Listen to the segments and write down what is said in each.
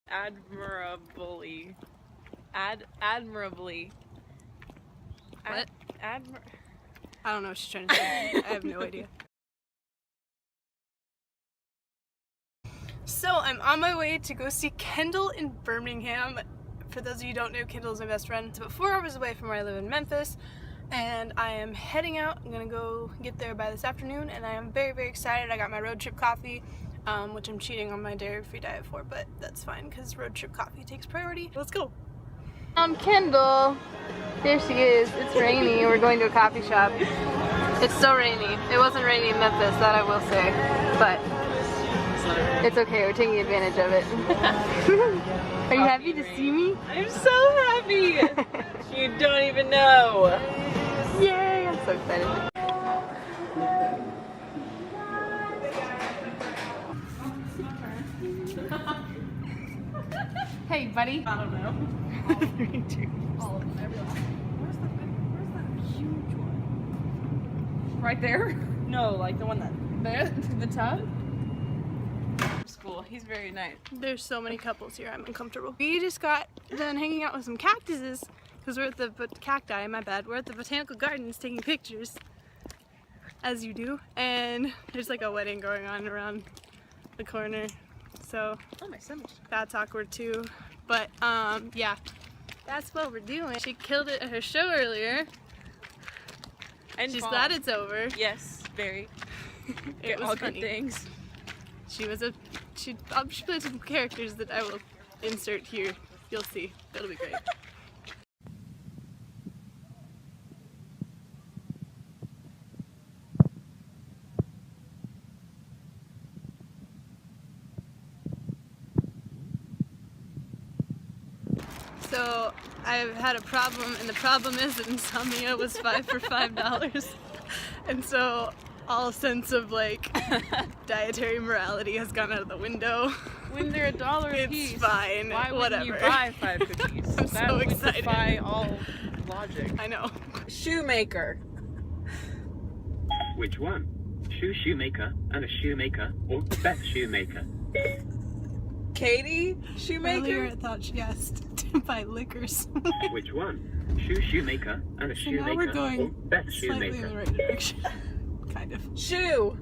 admirably. Admirably. What? I don't know what she's trying to say. I have no idea. So I'm on my way to go see Kendall in Birmingham. For those of you who don't know, Kendall is my best friend. It's about 4 hours away from where I live in Memphis. And I am heading out. I'm gonna go get there by this afternoon, and I am very, very excited. I got my road trip coffee, which I'm cheating on my dairy-free diet for, but that's fine because road trip coffee takes priority. Let's go. Kendall. There she is. It's rainy. We're going to a coffee shop. It's so rainy. It wasn't rainy in Memphis, that I will say, but it's okay. We're taking advantage of it. Are you happy to see me? I'm so happy. You don't even know. Yay! I'm so excited. Hey, buddy. I don't know. 3, 2. All of them, everyone. Where's that huge one? Right there? No, like the one that there, the tub. School. He's very nice. There's so many couples here. I'm uncomfortable. We just got done hanging out with some cactuses because we're at the cacti. My bad. We're at the botanical gardens taking pictures, as you do. And there's like a wedding going on around the corner, so that's awkward too. But yeah, that's what we're doing. She killed it at her show earlier, and she's glad it's over. Yes, very. It was all funny. Good things. She played some characters that I will insert here. You'll see. It'll be great. So I've had a problem, and the problem is that insomnia was 5 for $5, and so all sense of like dietary morality has gone out of the window. When they're $1 a piece, it's fine. Why whatever. wouldn't you buy 5 cookies? I'm that so would excited. defy all logic. I know. Shoemaker. Which one? Shoemaker and a shoemaker, or Beth Shoemaker? Katie Shoemaker? Earlier I thought she asked to buy liquors. Which one? Shoemaker and a So shoemaker, now we're or going Beth slightly in Shoemaker? the right direction. Kind of. Shoe.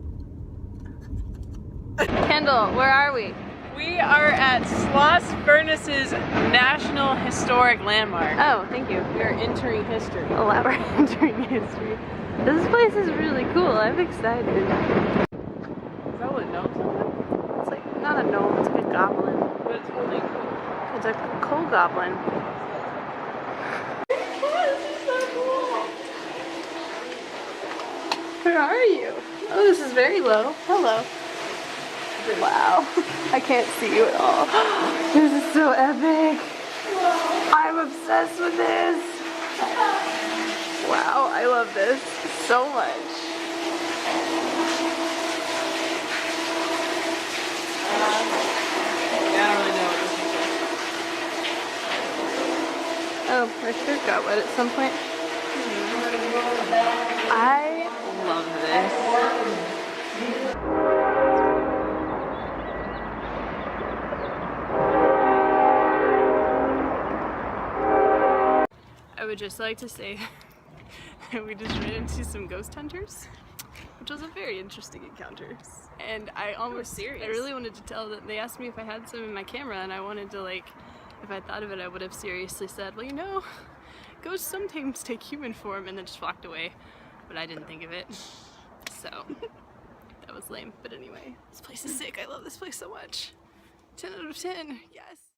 Kendall, where are we? We are at Sloss Furnace's National Historic Landmark. Oh, thank you. We are entering history. Elaborate entering history. This place is really cool. I'm excited. Is that what a gnome is? It's like not a gnome, it's like a goblin. But it's really cool. It's a coal goblin. Where are you? Oh, this is very low. Hello. Wow. I can't see you at all. This is so epic. I'm obsessed with this. Wow, I love this so much. Yeah, I don't really know what this is. Oh, my shirt got wet at some point. I Love this. I would just like to say that we just ran into some ghost hunters, which was a very interesting encounter. And I really wanted to tell them. They asked me if I had some in my camera, and I wanted to, like, if I thought of it, I would have seriously said, well, you know, ghosts sometimes take human form, and then just walked away. But I didn't think of it, so that was lame. But anyway, this place is sick. I love this place so much. 10 out of 10, yes.